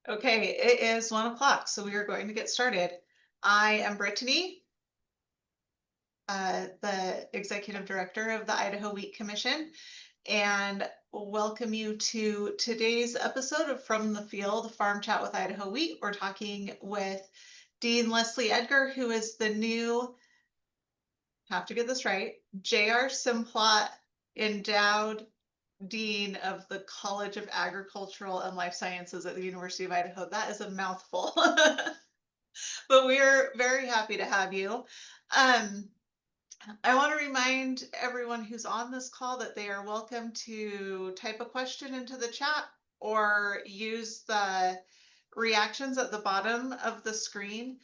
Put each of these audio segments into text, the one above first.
Okay, it is 1 o'clock, so we are going to get started. I am Brittany, the Executive Director of the Idaho Wheat Commission, and welcome you to today's episode of From the Field Farm Chat with Idaho Wheat. We're talking with Dean Leslie Edgar, who is the new, have to get this right, J.R. Simplot Endowed Dean of the College of Agricultural and Life Sciences at the University of Idaho. That is a mouthful. But we're very happy to have you. Um, I want to remind everyone who's on this call that they are welcome to type a question into the chat or use the reactions at the bottom of the screen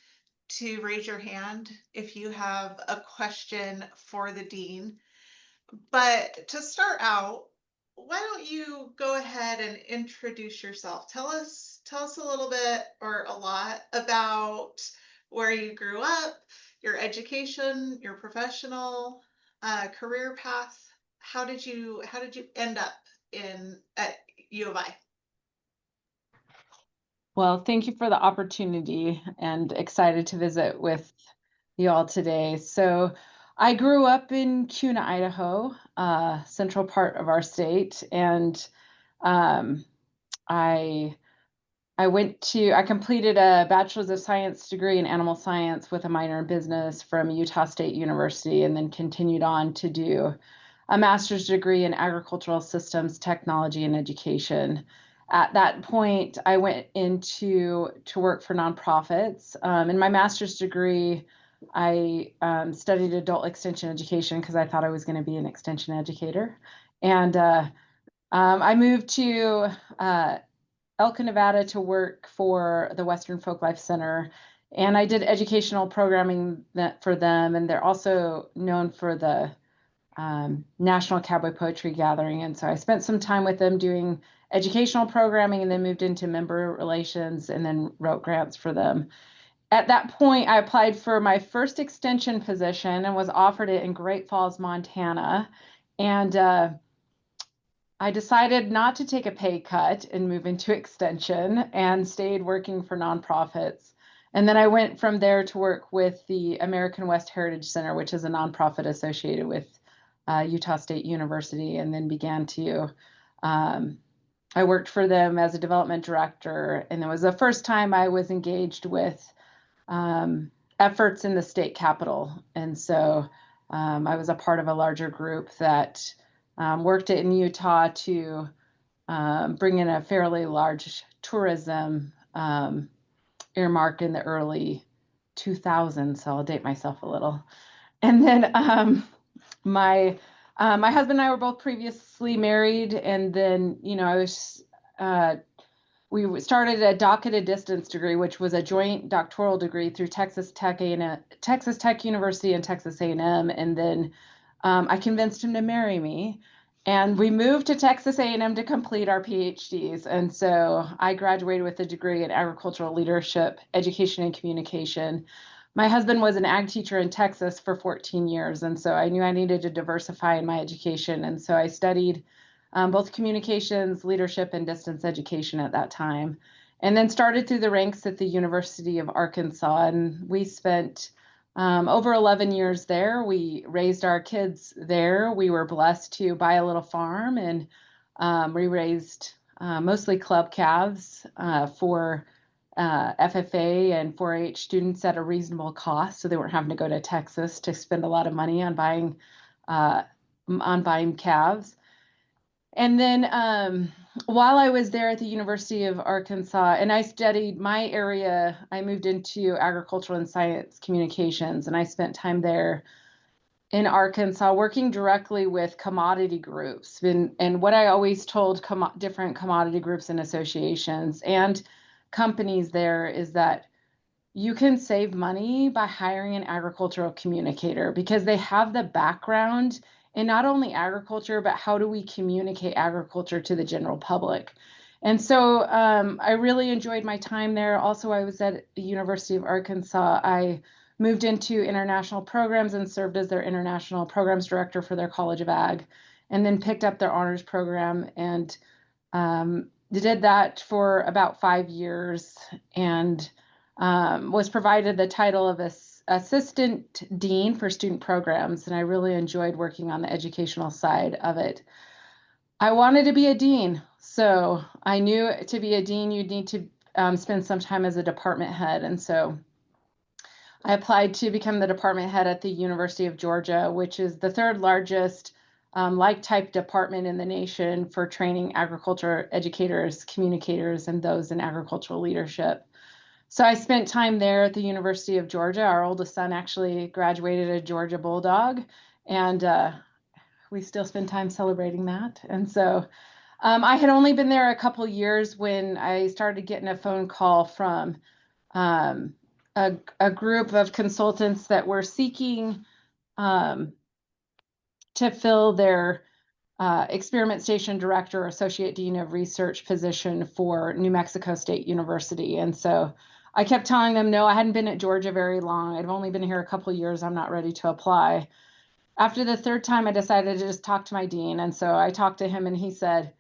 to raise your hand if you have a question for the dean. But to start out, why don't you go ahead and introduce yourself? Tell us a little bit or a lot about where you grew up, your education, your professional career path. How did you end up in at U of I? Well, thank you for the opportunity and excited to visit with you all today. So I grew up in Kuna, Idaho, central part of our state, and um, I I completed a bachelor's of science degree in animal science with a minor in business from Utah State University, and then continued on to do a master's degree in agricultural systems, technology, and education. At that point, I went into to work for nonprofits. In my master's degree, I studied adult extension education because I thought I was going to be an extension educator, and I moved to Elko, Nevada to work for the Western Folklife Center. And I did educational programming for them. And they're also known for the National Cowboy Poetry Gathering. And so I spent some time with them doing educational programming and then moved into member relations and then wrote grants for them. At that point, I applied for my first extension position and was offered it in Great Falls, Montana. And I decided not to take a pay cut and move into extension and stayed working for nonprofits. And then I went from there to work with the American West Heritage Center, which is a nonprofit associated with Utah State University, and then began to, I worked for them as a development director. And it was the first time I was engaged with efforts in the state capitol. And so I was a part of a larger group that worked in Utah to bring in a fairly large tourism earmark in the early 2000s. So I'll date myself a little. And then my husband and I were both previously married, and then I was we started a docketed distance degree, which was a joint doctoral degree through Texas Tech University and Texas A&M, and then I convinced him to marry me. And we moved to Texas A&M to complete our PhDs. And so I graduated with a degree in agricultural leadership, education, and communication. My husband was an ag teacher in Texas for 14 years. And so I knew I needed to diversify in my education. And so I studied both communications, leadership, and distance education at that time. And then started through the ranks at the University of Arkansas. And we spent over 11 years there. We raised our kids there. We were blessed to buy a little farm, and we raised mostly club calves for FFA and 4-H students at a reasonable cost, so they weren't having to go to Texas to spend a lot of money on buying calves. And then while I was there at the University of Arkansas, and I studied my area, I moved into agricultural and science communications, and I spent time there in Arkansas working directly with commodity groups. And what I always told different commodity groups and associations and companies there is that you can save money by hiring an agricultural communicator because they have the background in not only agriculture, but how do we communicate agriculture to the general public. And so I really enjoyed my time there. Also, I was at the University of Arkansas. I moved into international programs and served as their international programs director for their College of Ag, and then picked up their honors program and did that for about 5 years and was provided the title of assistant dean for student programs. And I really enjoyed working on the educational side of it. I wanted to be a dean. So I knew to be a dean, you'd need to spend some time as a department head. And so I applied to become the department head at the University of Georgia, which is the third largest like type department in the nation for training agriculture educators, communicators, and those in agricultural leadership. So I spent time there at the University of Georgia. Our oldest son actually graduated a Georgia Bulldog, and we still spend time celebrating that. And so I had only been there a couple years when I started getting a phone call from um, a group of consultants that were seeking um, to fill their experiment station director or associate dean of research position for New Mexico State University. And so I kept telling them, no, I hadn't been at Georgia very long. I've only been here a couple of years. I'm not ready to apply. After the third time, I decided to just talk to my dean. And so I talked to him and he said,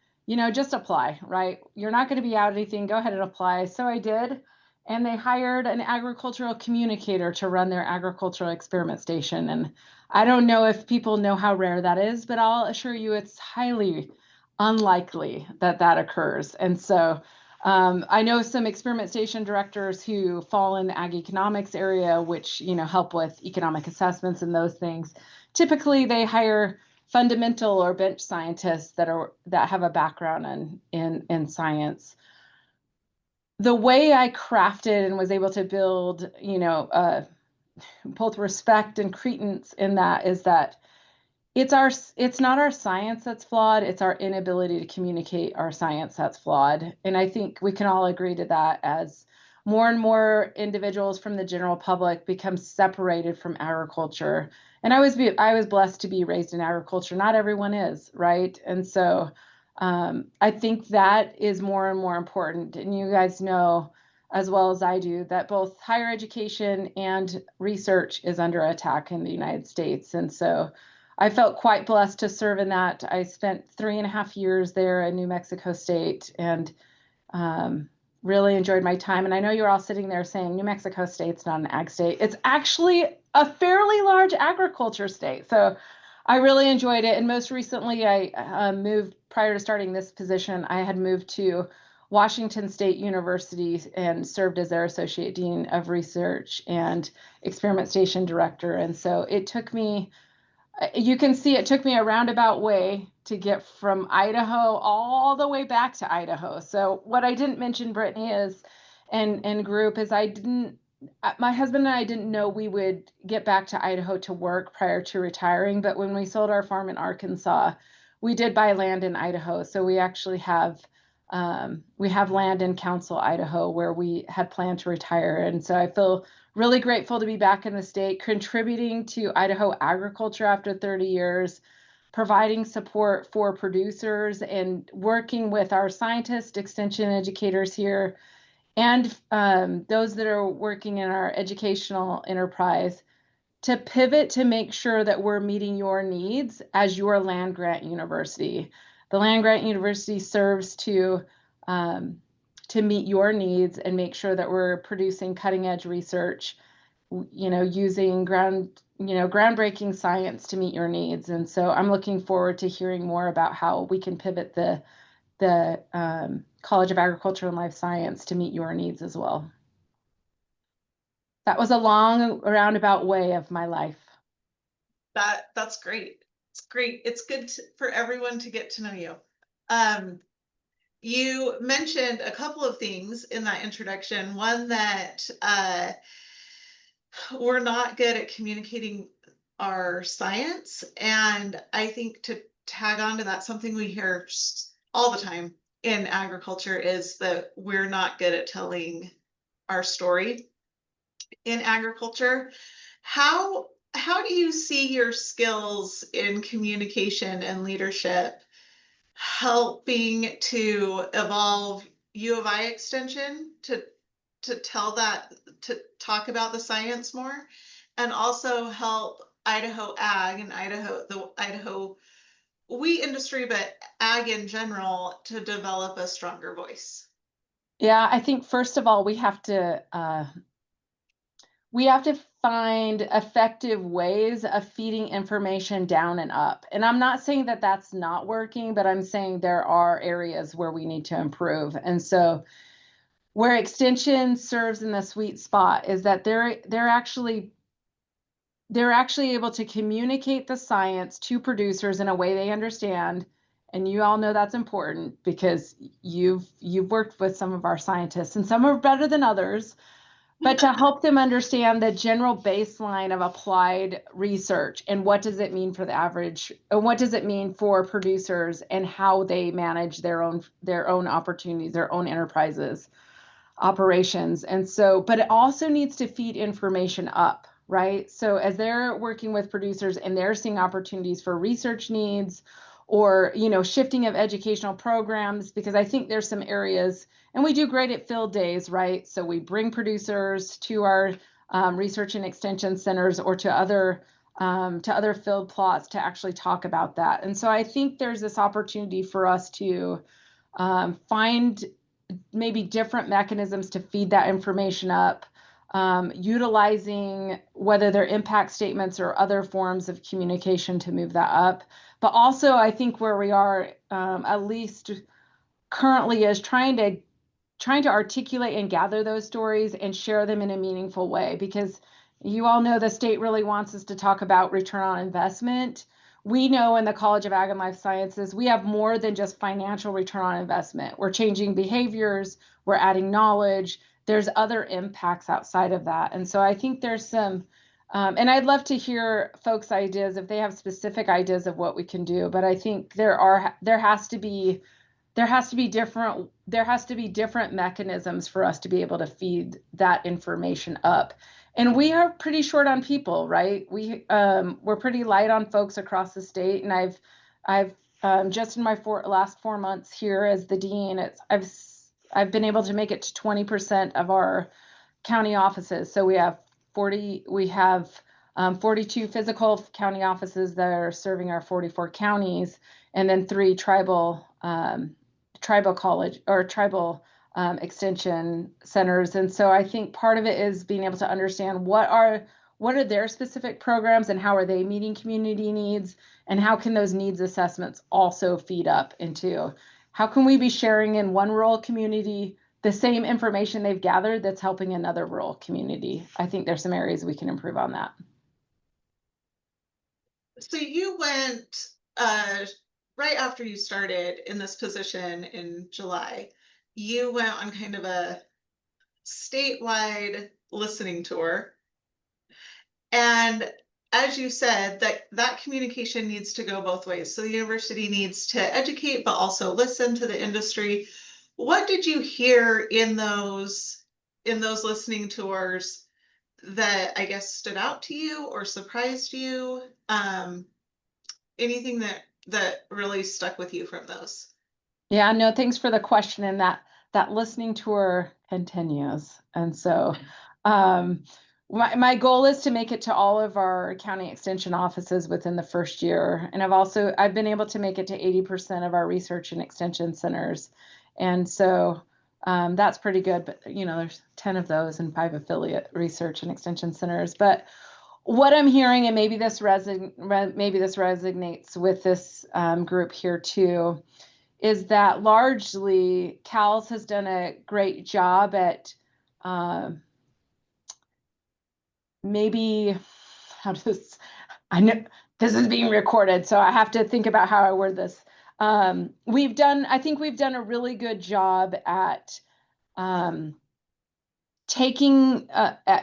just apply, right? You're not going to be out anything. Go ahead and apply. So I did. And they hired an agricultural communicator to run their agricultural experiment station. And I don't know if people know how rare that is, but I'll assure you it's highly unlikely that that occurs. And so I know some experiment station directors who fall in the ag economics area, which, help with economic assessments and those things. Typically, they hire fundamental or bench scientists that have a background in science. The way I crafted and was able to build, both respect and credence in that is that it's not our science that's flawed, it's our inability to communicate our science that's flawed. And I think we can all agree to that as more and more individuals from the general public become separated from agriculture. And I was blessed to be raised in agriculture. Not everyone is, right? And so I think that is more and more important. And you guys know as well as I do that both higher education and research is under attack in the United States. And so I felt quite blessed to serve in that. I spent 3.5 years there in New Mexico State and really enjoyed my time. And I know you're all sitting there saying New Mexico State's not an ag state. It's actually a fairly large agriculture state. So I really enjoyed it. And most recently, I moved, prior to starting this position, I had moved to Washington State University and served as their associate dean of research and experiment station director. And so it took me, you can see it took me a roundabout way to get from Idaho all the way back to Idaho. So what I didn't mention, Brittany, is and group is my husband and I didn't know we would get back to Idaho to work prior to retiring. But when we sold our farm in Arkansas, we did buy land in Idaho. So we actually have land in Council, Idaho, where we had planned to retire. And so I feel really grateful to be back in the state, contributing to Idaho agriculture after 30 years, providing support for producers and working with our scientists, extension educators here, and those that are working in our educational enterprise to pivot to make sure that we're meeting your needs as your land grant university. The land grant university serves to meet your needs and make sure that we're producing cutting edge research, using groundbreaking science to meet your needs. And so I'm looking forward to hearing more about how we can pivot the College of Agriculture and Life Science to meet your needs as well. That was a long roundabout way of my life. That's great. It's great. It's good for everyone to get to know you. You mentioned a couple of things in that introduction. One that we're not good at communicating our science. And I think to tag on to that, something we hear all the time in agriculture is that we're not good at telling our story in agriculture. How do you see your skills in communication and leadership helping to evolve U of I Extension to talk about the science more, and also help Idaho Ag and the Idaho wheat industry, but ag in general, to develop a stronger voice? Yeah, I think first of all, we have to find effective ways of feeding information down and up. And I'm not saying that that's not working, but I'm saying there are areas where we need to improve. And so where extension serves in the sweet spot is that they're actually able to communicate the science to producers in a way they understand. And you all know that's important because you've worked with some of our scientists, and some are better than others, but to help them understand the general baseline of applied research and what does it mean for the average, and what does it mean for producers and how they manage their own opportunities, their own enterprises, operations. And so, but it also needs to feed information up, right? So as they're working with producers and they're seeing opportunities for research needs, or shifting of educational programs, because I think there's some areas, and we do great at field days, right? So we bring producers to our research and extension centers, or to other field plots to actually talk about that. And so I think there's this opportunity for us to find maybe different mechanisms to feed that information up, utilizing whether they're impact statements or other forms of communication to move that up. But also, I think where we are, at least currently, is trying to articulate and gather those stories and share them in a meaningful way, because you all know the state really wants us to talk about return on investment. We know in the College of Ag and Life Sciences, we have more than just financial return on investment. We're changing behaviors, we're adding knowledge, there's other impacts outside of that. And so I think there's some, and I'd love to hear folks' ideas if they have specific ideas of what we can do. But I think there has to be different mechanisms for us to be able to feed that information up. And we are pretty short on people, right? We're pretty light on folks across the state. And I've just in my last 4 months here as the dean, I've been able to make it to 20% of our county offices. So we have 42 physical county offices that are serving our 44 counties, and then 3 tribal college or tribal extension centers. And so I think part of it is being able to understand what are their specific programs and how are they meeting community needs, and how can those needs assessments also feed up into how can we be sharing in one rural community the same information they've gathered that's helping another rural community. I think there's some areas we can improve on that. So you went uh, right after you started in this position in July, you went on kind of a statewide listening tour. And as you said, that communication needs to go both ways. So the university needs to educate, but also listen to the industry. What did you hear in those listening tours that I guess stood out to you or surprised you? Anything that really stuck with you from those? Yeah, no, thanks for the question. And that listening tour continues. And so um, my goal is to make it to all of our county extension offices within the first year. And I've been able to make it to 80% of our research and extension centers. And so that's pretty good. But there's 10 of those and 5 affiliate research and extension centers. But what I'm hearing, and maybe this resonates with this group here too, is that largely CALS has done a great job at maybe how does I know this is being recorded, so I have to think about how I word this. I think we've done a really good job at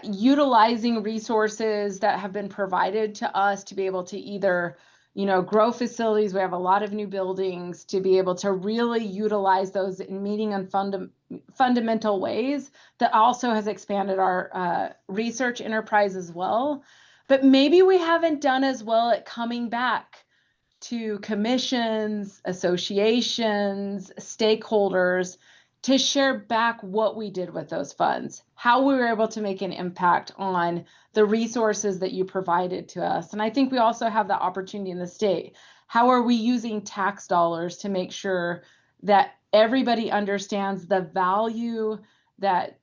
utilizing resources that have been provided to us to be able to either grow facilities. We have a lot of new buildings to be able to really utilize those in meeting on fundamental ways. That also has expanded our research enterprise as well. But maybe we haven't done as well at coming back to commissions, associations, stakeholders to share back what we did with those funds, how we were able to make an impact on the resources that you provided to us. And I think we also have the opportunity in the state. how are we using tax dollars to make sure that everybody understands the value that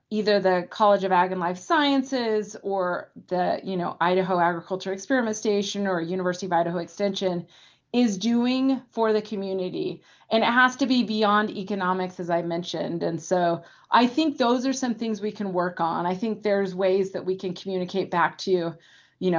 either the College of Ag and Life Sciences or the, Idaho Agriculture Experiment Station or University of Idaho Extension is doing for the community. And it has to be beyond economics, as I mentioned. And so I think those are some things we can work on. I think there's ways that we can communicate back to,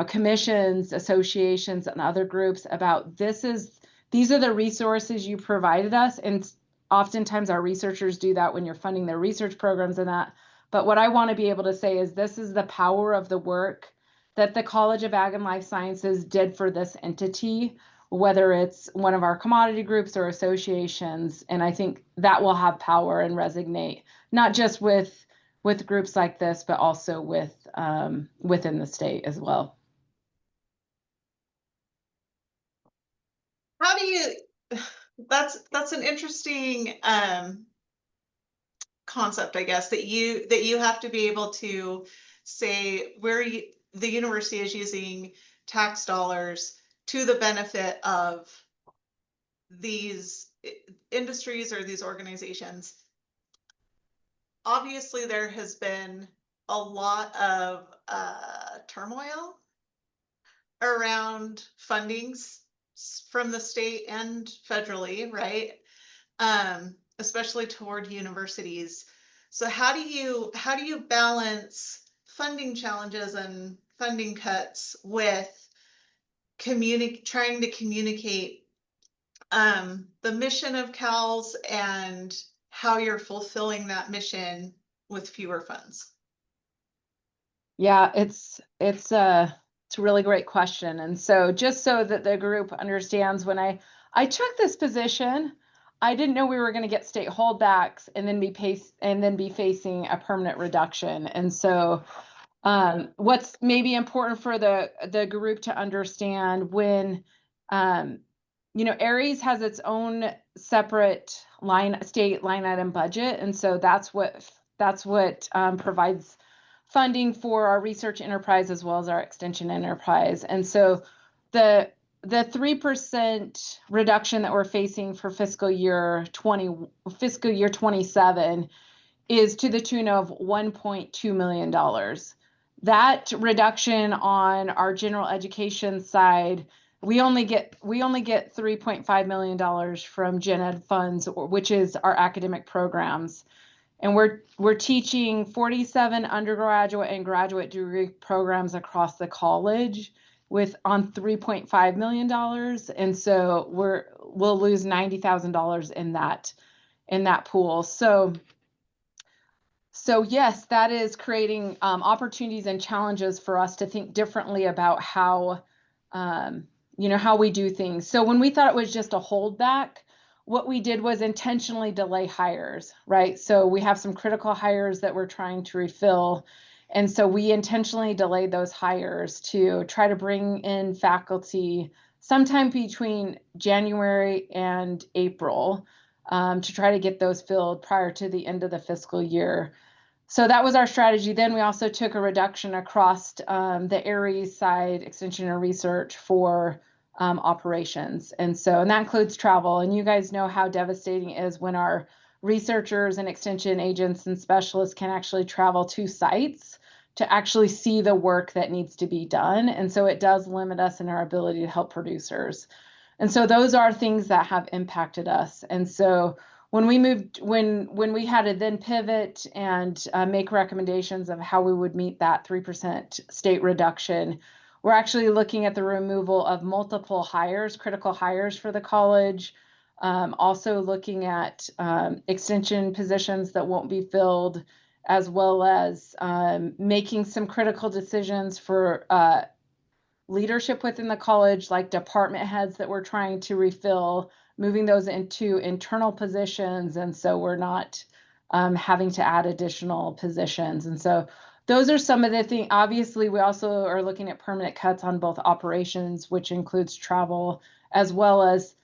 commissions, associations, and other groups about these are the resources you provided us. And oftentimes our researchers do that when you're funding their research programs and that. But what I want to be able to say is this is the power of the work that the College of Ag and Life Sciences did for this entity, whether it's one of our commodity groups or associations. And I think that will have power and resonate, not just with groups like this, but also within the state as well. How do you, that's an interesting concept, I guess, that you have to be able to say the university is using tax dollars to the benefit of these industries or these organizations. Obviously, there has been a lot of turmoil around fundings from the state and federally, right? Especially toward universities. So how do you balance funding challenges and funding cuts with trying to communicate the mission of CALS and how you're fulfilling that mission with fewer funds? Yeah, it's a really great question. And so just so that the group understands, when I took this position, I didn't know we were going to get state holdbacks and then be facing a permanent reduction. And so what's maybe important for the group to understand when Aries has its own separate state line item budget, and so that's what provides funding for our research enterprise as well as our extension enterprise. And so the 3% reduction that we're facing for fiscal year 27 is to the tune of $1.2 million. That reduction on our general education side, we only get $3.5 million from Gen Ed funds, which is our academic programs. And we're teaching 47 undergraduate and graduate degree programs across the college on $3.5 million. And so we'll lose $90,000 in that pool. So yes, that is creating opportunities and challenges for us to think differently about how we do things. So when we thought it was just a holdback, what we did was intentionally delay hires, right? So we have some critical hires that we're trying to refill. And so we intentionally delayed those hires to try to bring in faculty sometime between January and April to try to get those filled prior to the end of the fiscal year. So that was our strategy. Then we also took a reduction across the Aries side, extension and research for operations. And that includes travel. And you guys know how devastating it is when our researchers and extension agents and specialists can actually travel to sites to actually see the work that needs to be done. And so it does limit us in our ability to help producers. And so those are things that have impacted us. And so when we had to then pivot and make recommendations of how we would meet that 3% state reduction, we're actually looking at the removal of multiple hires, critical hires for the college, also looking at extension positions that won't be filled, as well as making some critical decisions for leadership within the college, like department heads that we're trying to refill, moving those into internal positions. And so we're not having to add additional positions. And so those are some of the things. Obviously, we also are looking at permanent cuts on both operations, which includes travel, as well as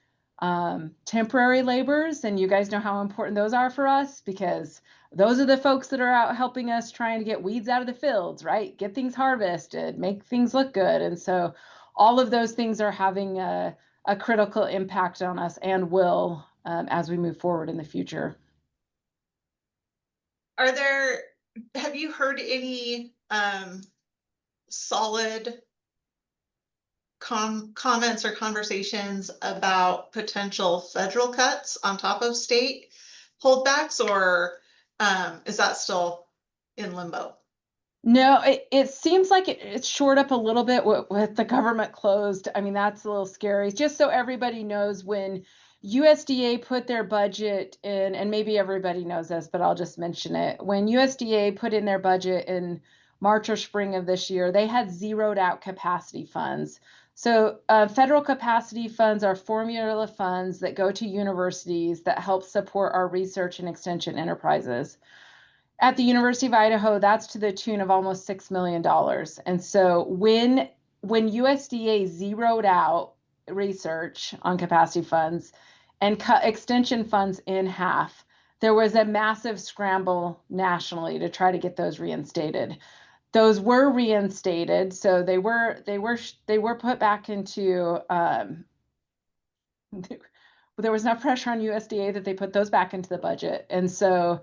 temporary laborers. And you guys know how important those are for us, because those are the folks that are out helping us trying to get weeds out of the fields, right? Get things harvested, make things look good. And so all of those things are having a a critical impact on us and will as we move forward in the future. Have you heard any solid comments or conversations about potential federal cuts on top of state holdbacks, or is that still in limbo? No, it seems like it's shored up a little bit with the government closed. I mean, that's a little scary. Just so everybody knows, when USDA put their budget in, and maybe everybody knows this, but I'll just mention it. When USDA put in their budget in March or spring of this year, they had zeroed out capacity funds. So federal capacity funds are formula funds that go to universities that help support our research and extension enterprises. At the University of Idaho, that's to the tune of almost $6 million. And so when USDA zeroed out research on capacity funds and cut extension funds in half, there was a massive scramble nationally to try to get those reinstated. Those were reinstated, so they were put back into. There was enough pressure on USDA that they put those back into the budget, and so.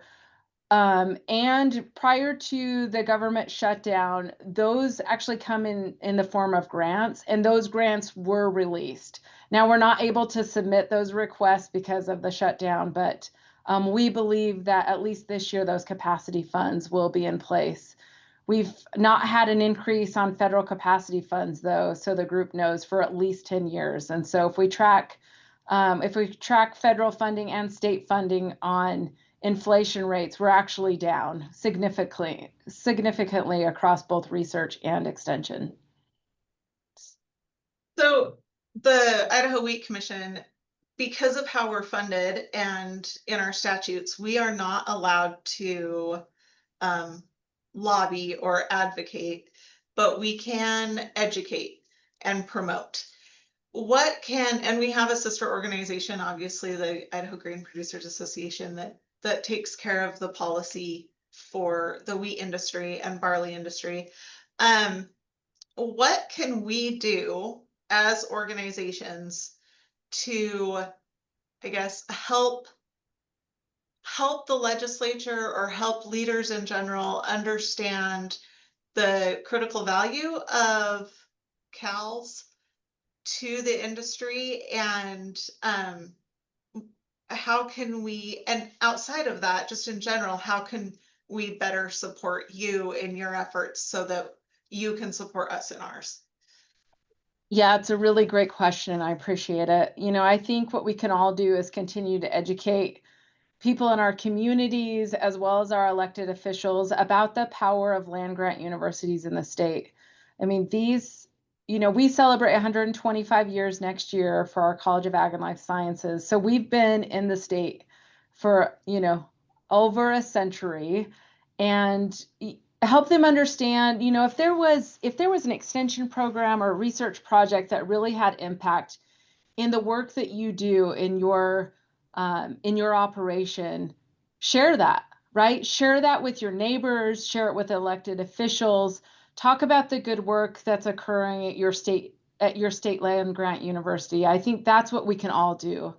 And prior to the government shutdown, those actually come in the form of grants, and those grants were released. Now, we're not able to submit those requests because of the shutdown, but we believe that at least this year, those capacity funds will be in place. We've not had an increase on federal capacity funds, though, so the group knows, for at least 10 years. And so if we track federal funding and state funding on inflation rates, we're actually down significantly across both research and extension. So the Idaho Wheat Commission, because of how we're funded and in our statutes, we are not allowed to lobby or advocate, but we can educate and promote. And we have a sister organization, obviously, the Idaho Grain Producers Association, that takes care of the policy for the wheat industry and barley industry. What can we do as organizations to, I guess, help the legislature or help leaders in general understand the critical value of CALS to the industry, and how can we, and outside of that, just in general, how can we better support you in your efforts so that you can support us in ours? Yeah, it's a really great question. I appreciate it. I think what we can all do is continue to educate people in our communities, as well as our elected officials, about the power of land grant universities in the state. I mean, we celebrate 125 years next year for our College of Ag and Life Sciences. So we've been in the state for, over a century, and help them understand, if there was an extension program or a research project that really had impact in the work that you do in your operation, share that, right? Share that with your neighbors, share it with elected officials, talk about the good work that's occurring at your state land grant university. I think that's what we can all do.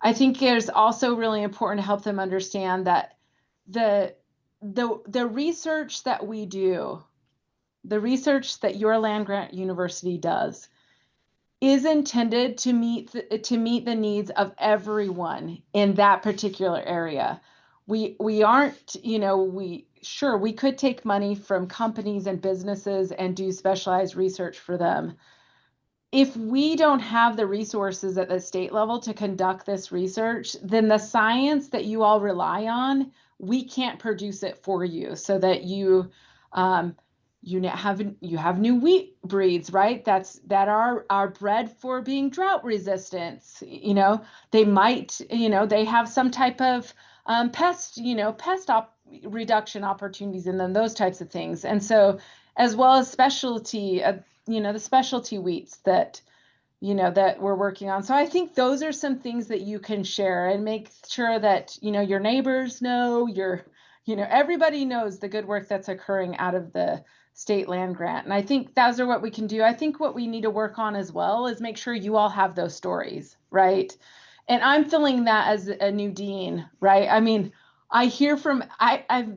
I think it is also really important to help them understand that the research that we do, the research that your land grant university does, is intended to meet the needs of everyone in that particular area. We aren't, we could take money from companies and businesses and do specialized research for them. If we don't have the resources at the state level to conduct this research, then the science that you all rely on, we can't produce it for you, so that you have new wheat breeds, right? That are bred for being drought resistant. They might, they have some type of pest reduction opportunities in them, those types of things. And so, as well as specialty, the specialty wheats that we're working on. So I think those are some things that you can share and make sure that your neighbors know, your everybody knows the good work that's occurring out of the state land grant. And I think those are what we can do. I think what we need to work on as well is make sure you all have those stories, right? And I'm feeling that as a new dean, right? I mean, I've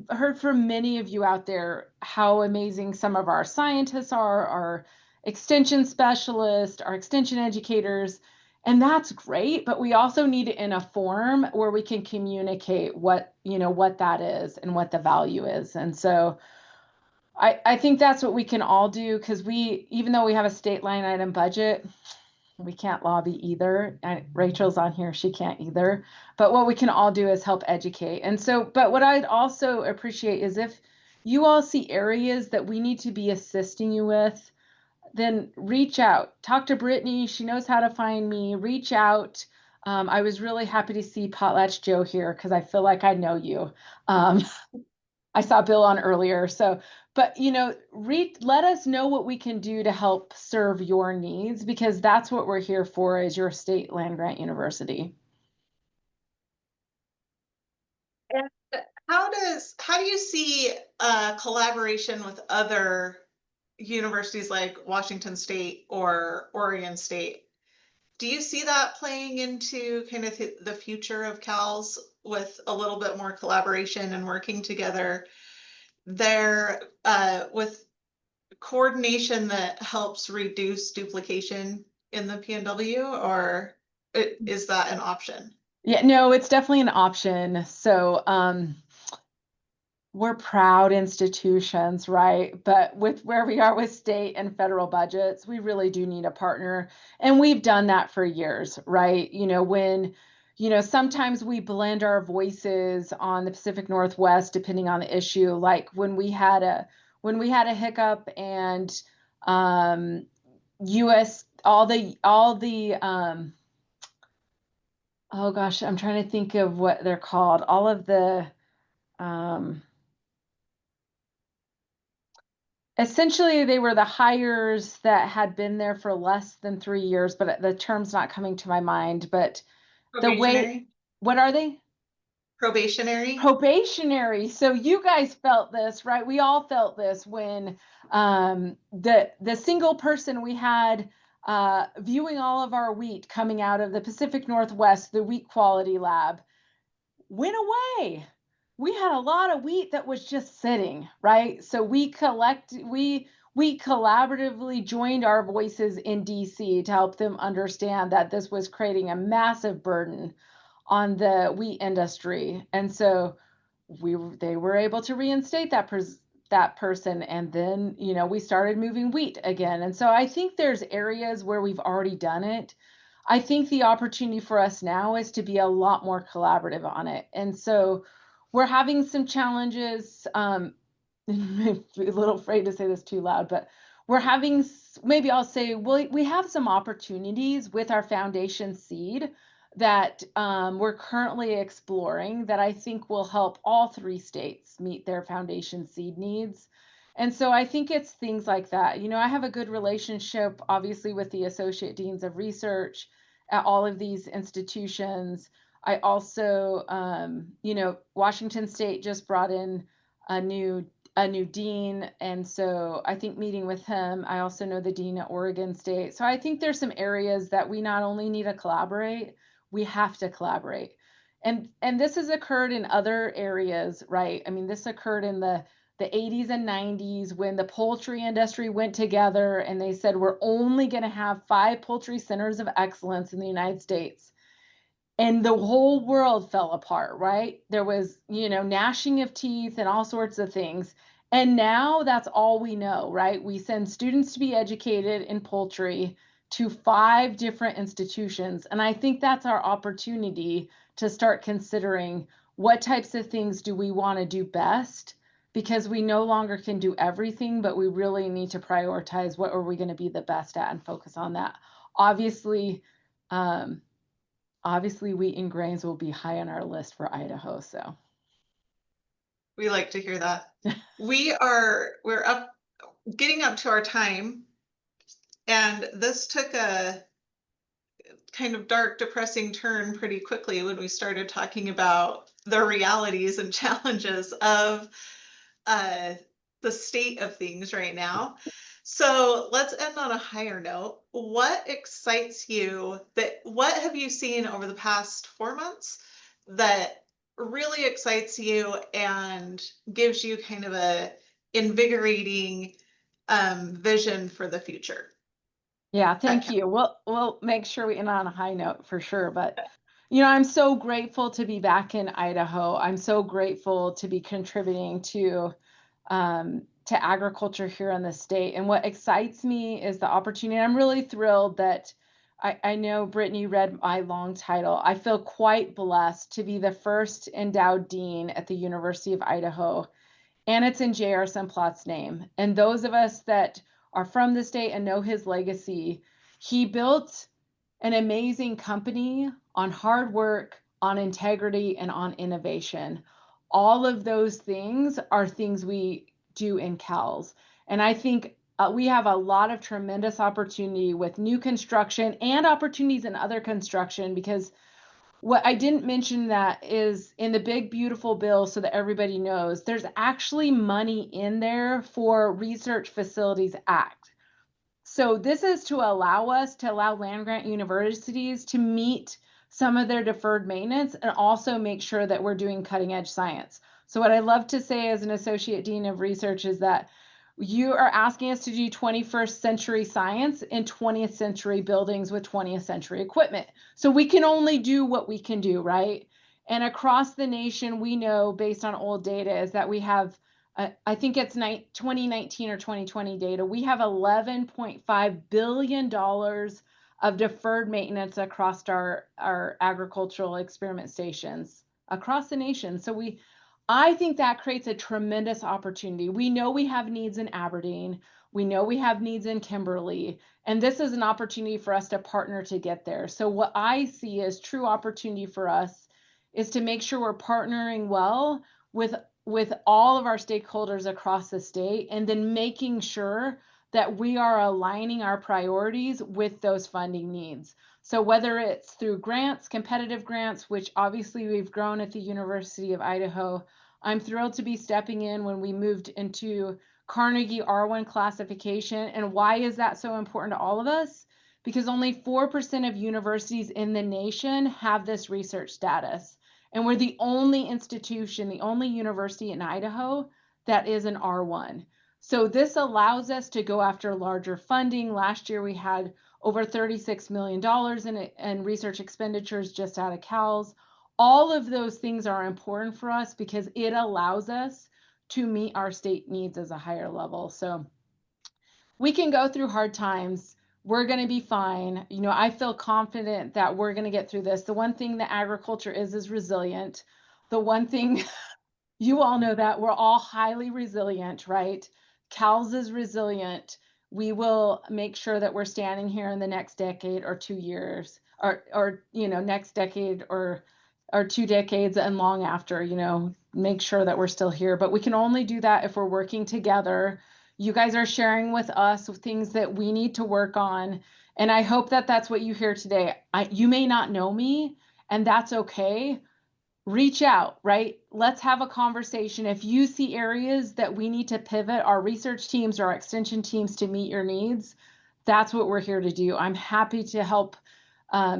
heard from many of you out there how amazing some of our scientists are, our extension specialists, our extension educators, and that's great, but we also need it in a form where we can communicate what that is and what the value is. And so I think that's what we can all do, because even though we have a state line item budget, we can't lobby either. Rachel's on here, she can't either. But what we can all do is help educate. And so, but what I'd also appreciate is if you all see areas that we need to be assisting you with, then reach out. Talk to Brittany. She knows how to find me. Reach out. I was really happy to see Potlatch Joe here because I feel like I know you. I saw Bill on earlier. So, but let us know what we can do to help serve your needs, because that's what we're here for, is your state land grant university. And how do you see collaboration with other universities like Washington State or Oregon State? Do you see that playing into kind of the future of CALS, with a little bit more collaboration and working together there with coordination that helps reduce duplication in the PNW, or is that an option? Yeah, no, it's definitely an option. So, we're proud institutions, right? But with where we are with state and federal budgets, we really do need a partner. And we've done that for years, right? Sometimes we blend our voices on the Pacific Northwest, depending on the issue. Like when we had a hiccup and US, all the oh gosh, I'm trying to think of what they're called. All of the essentially, they were the hires that had been there for less than 3 years, but the term's not coming to my mind. But the way, Probationary? what are they? Probationary? Probationary. So you guys felt this, right? We all felt this when the single person we had viewing all of our wheat coming out of the Pacific Northwest, the wheat quality lab, went away. We had a lot of wheat that was just sitting, right? So we collaboratively joined our voices in DC to help them understand that this was creating a massive burden on the wheat industry. And so they were able to reinstate that person, and then we started moving wheat again. And so I think there's areas where we've already done it. I think the opportunity for us now is to be a lot more collaborative on it. And so we're having some challenges. I'm a little afraid to say this too loud, but we're having, maybe I'll say, well, we have some opportunities with our foundation seed that we're currently exploring that I think will help all 3 states meet their foundation seed needs. And so I think it's things like that. I have a good relationship, obviously, with the associate deans of research at all of these institutions. I also, Washington State just brought in a new dean, and so I think meeting with him. I also know the dean at Oregon State. So I think there's some areas that we not only need to collaborate, we have to collaborate. And this has occurred in other areas, right? I mean, this occurred in the 80s and 90s when the poultry industry went together and they said, we're only going to have 5 poultry centers of excellence in the United States. And the whole world fell apart, right? There was, gnashing of teeth and all sorts of things. And now that's all we know, right? We send students to be educated in poultry to 5 different institutions. And I think that's our opportunity to start considering what types of things do we want to do best, because we no longer can do everything, but we really need to prioritize what are we going to be the best at and focus on that. Obviously, wheat and grains will be high on our list for Idaho. So We like to hear that. We're getting up to our time, and this took a kind of dark, depressing turn pretty quickly when we started talking about the realities and challenges of uh, the state of things right now. So let's end on a higher note. What excites you what have you seen over the past 4 months that really excites you and gives you kind of a invigorating vision for the future? Yeah, thank you. We'll make sure we end on a high note for sure. But I'm so grateful to be back in Idaho. I'm so grateful to be contributing to agriculture here in the state. And what excites me is the opportunity. I'm really thrilled that I know Brittany read my long title. I feel quite blessed to be the first endowed dean at the University of Idaho, and it's in J.R. Simplot's name. And those of us that are from the state and know his legacy, he built an amazing company on hard work, on integrity, and on innovation. All of those things are things we do in CALS. And I think we have a lot of tremendous opportunity with new construction and opportunities in other construction, because what I didn't mention that is in the big beautiful bill, so that everybody knows, there's actually money in there for Research Facilities Act. So this is to allow land grant universities to meet some of their deferred maintenance and also make sure that we're doing cutting edge science. So what I love to say as an associate dean of research is that you are asking us to do 21st century science in 20th century buildings with 20th century equipment. So we can only do what we can do, right? And across the nation, we know based on old data is that we have, I think it's 2019 or 2020 data, we have $11.5 billion of deferred maintenance across our agricultural experiment stations across the nation. So I think that creates a tremendous opportunity. We know we have needs in Aberdeen. We know we have needs in Kimberly. And this is an opportunity for us to partner to get there. So what I see as true opportunity for us is to make sure we're partnering well with all of our stakeholders across the state, and then making sure that we are aligning our priorities with those funding needs. So whether it's through grants, competitive grants, which obviously we've grown at the University of Idaho, I'm thrilled to be stepping in when we moved into Carnegie R1 classification. And why is that so important to all of us? Because only 4% of universities in the nation have this research status. And we're the only institution, the only university in Idaho that is an R1. So this allows us to go after larger funding. Last year we had over $36 million in research expenditures just out of CALS. All of those things are important for us because it allows us to meet our state needs as a higher level. So we can go through hard times. We're going to be fine. I feel confident that we're going to get through this. The one thing that agriculture is resilient. The one thing you all know that we're all highly resilient, right? CALS is resilient. We will make sure that we're standing here in the next decade or 2 years, or next decade or 2 decades and long after, make sure that we're still here. But we can only do that if we're working together. You guys are sharing with us things that we need to work on. And I hope that that's what you hear today. You may not know me, and that's okay. Reach out, right? Let's have a conversation. If you see areas that we need to pivot our research teams or our extension teams to meet your needs, that's what we're here to do. I'm happy to help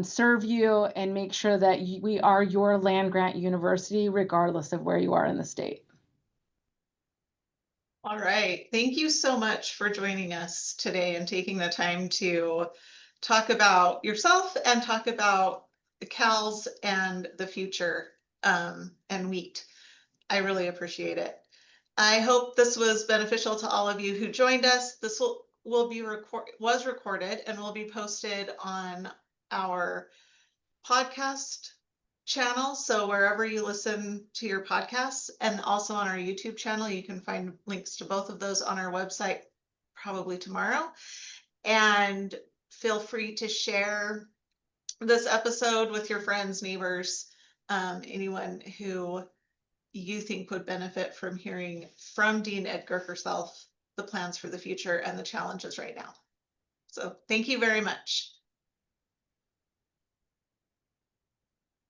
serve you and make sure that we are your land grant university, regardless of where you are in the state. All right. Thank you so much for joining us today and taking the time to talk about yourself and talk about the CALS and the future and wheat. I really appreciate it. I hope this was beneficial to all of you who joined us. This was recorded and will be posted on our podcast channel. So wherever you listen to your podcasts, and also on our YouTube channel, you can find links to both of those on our website probably tomorrow. And feel free to share this episode with your friends, neighbors, anyone who you think would benefit from hearing from Dean Edgar herself the plans for the future and the challenges right now. So thank you very much.